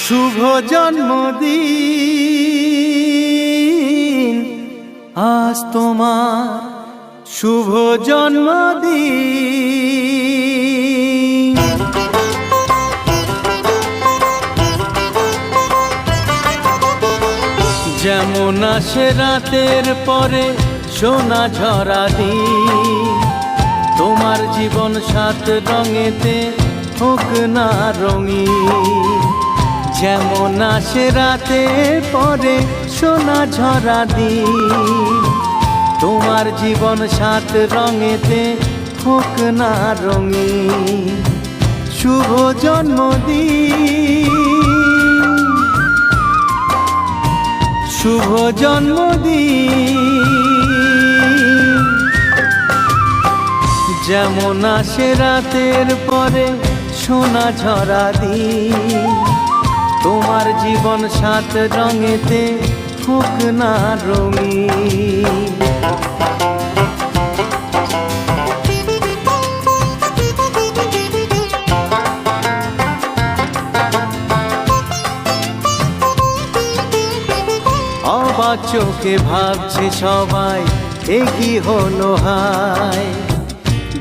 শুভ জন্মদিন, আজ তোমার শুভ জন্মদিন। যেমন আসে রাতের পরে সোনা ঝরা দিন, তোমার জীবন সাত রঙেতে হোক না রঙিন। যেমন আসে রাতের পরে সোনা ঝরা দিন, তোমার জীবন সাত রঙেতে হোক না রঙিন। শুভ জন্মদিন, শুভ জন্মদিন। যেমন আসে রাতের পরে সোনা ঝরা দিন, তোমার জীবন সাত রঙেতে হোক না রঙিন। অবাক চোখে ভাবছে সবাই, এ কি হলো হায়,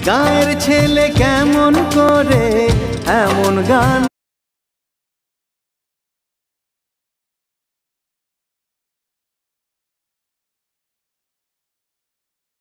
গায়ের ছেলে কেমন করে এমন গান